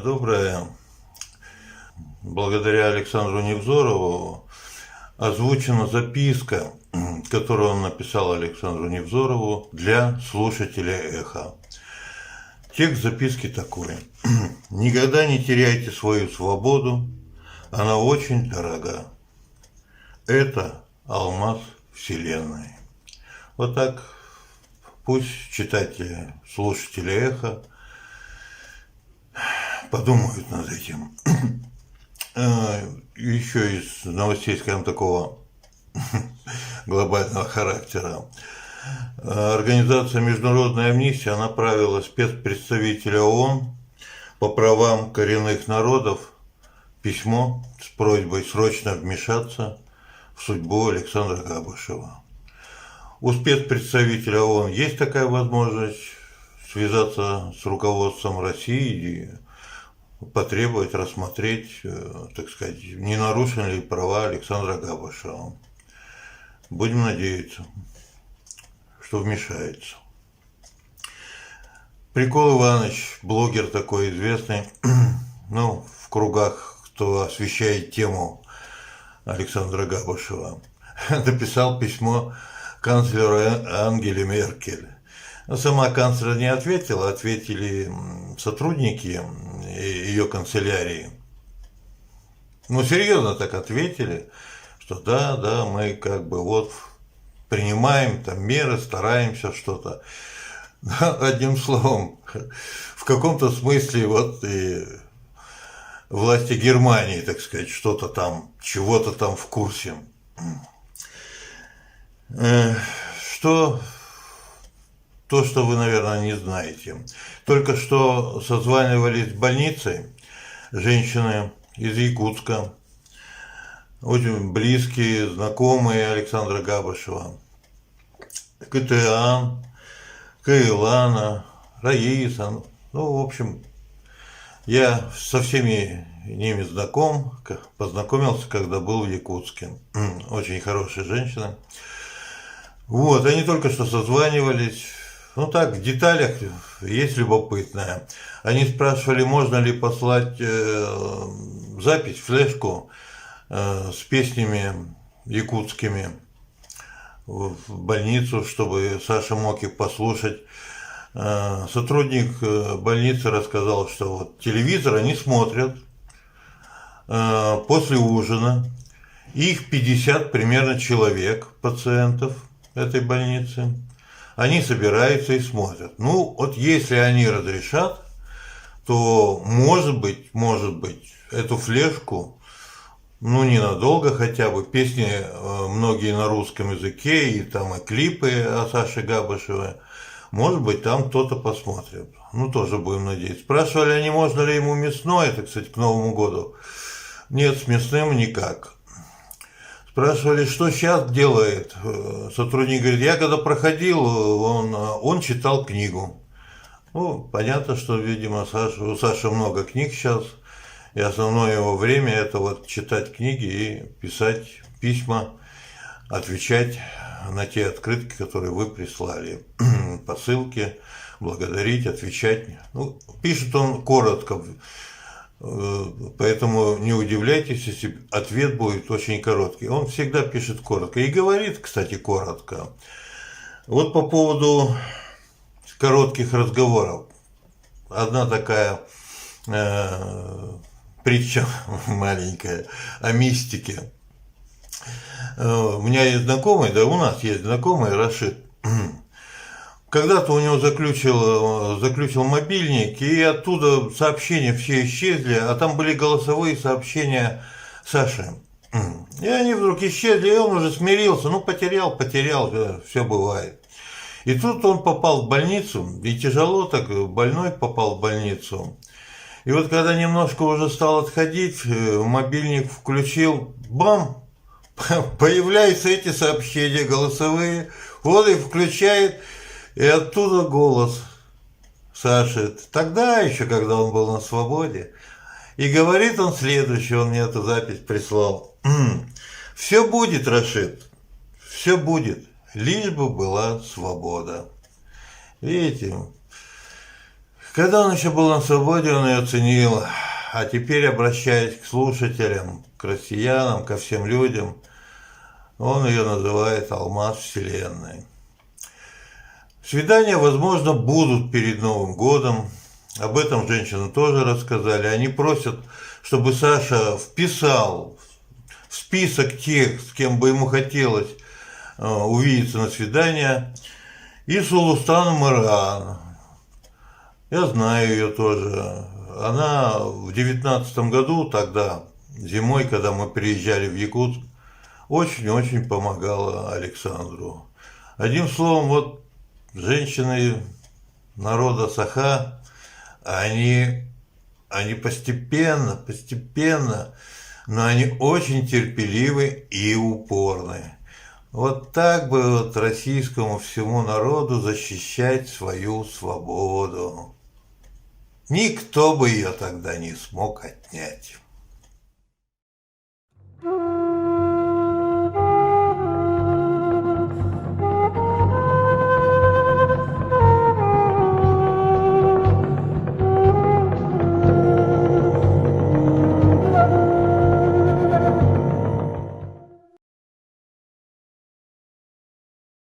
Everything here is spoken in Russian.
доброе. Благодаря Александру Невзорову озвучена записка, которую он написал Александру Невзорову для слушателя «Эхо». Текст записки такой. «Никогда не теряйте свою свободу, она очень дорога. Это алмаз Вселенной». Вот так пусть читатели, слушатели «Эхо» подумают над этим. Еще из новостей, скажем, такого глобального характера. Организация «Международная амнистия» направила спецпредставителя ООН по правам коренных народов письмо с просьбой срочно вмешаться в судьбу Александра Габышева. У спецпредставителя ООН есть такая возможность связаться с руководством России и потребовать рассмотреть, так сказать, не нарушены ли права Александра Габышева. Будем надеяться, что вмешается. Прикол Иванович, блогер такой известный, ну, в кругах, кто освещает тему Александра Габышева, написал письмо канцлеру Ангеле Меркель. Но сама канцлер не ответила, ответили сотрудники ее канцелярии. Ну, серьезно так ответили, что да, мы как бы вот принимаем там меры, стараемся что-то. Одним словом, в каком-то смысле вот и власти Германии, так сказать, что-то там, чего-то там в курсе. То, что вы, наверное, не знаете. Только что созванивались с больницей женщины из Якутска, очень близкие, знакомые Александра Габышева. Катыан, Каилана, Раиса. Ну, в общем, я со всеми ними знаком, познакомился, когда был в Якутске. Очень хорошие женщины. Вот, они только что созванивались. Ну так, в деталях есть любопытное. Они спрашивали, можно ли послать запись, флешку с песнями якутскими в больницу, чтобы Саша мог их послушать. Сотрудник больницы рассказал, что вот телевизор они смотрят после ужина. Их 50 примерно человек, пациентов этой больницы. Они собираются и смотрят. Ну, вот если они разрешат, то может быть, эту флешку, ну, ненадолго хотя бы, песни многие на русском языке, и там и клипы о Саше Габышевой, может быть, там кто-то посмотрит. Ну, тоже будем надеяться. Спрашивали они, можно ли ему мясное, это, кстати, к Новому году. Нет, с мясным никак. Спрашивали, что сейчас делает. Сотрудник говорит, я когда проходил, он читал книгу. Ну, понятно, что, видимо, у Саши много книг сейчас, и основное его время это вот читать книги и писать письма, отвечать на те открытки, которые вы прислали, посылки, благодарить, отвечать. Ну, пишет он коротко. Поэтому не удивляйтесь, если ответ будет очень короткий. Он всегда пишет коротко и говорит, кстати, коротко. Вот по поводу коротких разговоров. Одна такая притча маленькая о мистике. У меня есть знакомый, да у нас есть знакомый Рашид. Когда-то у него заключил мобильник, и оттуда сообщения все исчезли, а там были голосовые сообщения Саши. И они вдруг исчезли, и он уже смирился, ну потерял, все бывает. И тут он попал в больницу, и тяжело так, больной попал в больницу. И вот когда немножко уже стал отходить, мобильник включил, бам, появляются эти сообщения голосовые, вот и включает. И оттуда голос Саши, тогда еще, когда он был на свободе. И говорит он следующее, он мне эту запись прислал. Все будет, Рашид, все будет, лишь бы была свобода. Видите, Когда он еще был на свободе, он ее ценил. А теперь, обращаясь к слушателям, к россиянам, ко всем людям, он ее называет «Алмаз Вселенной». Свидания, возможно, будут перед Новым годом. Об этом женщины тоже рассказали. Они просят, чтобы Саша вписал в список тех, с кем бы ему хотелось увидеться на свидание, и Сулустан Мыран. Я знаю ее тоже. Она в 19 году, тогда, зимой, когда мы приезжали в Якутск, очень-очень помогала Александру. Одним словом, вот женщины народа Саха, они постепенно, но они очень терпеливы и упорны. Вот так бы вот российскому всему народу защищать свою свободу. Никто бы ее тогда не смог отнять.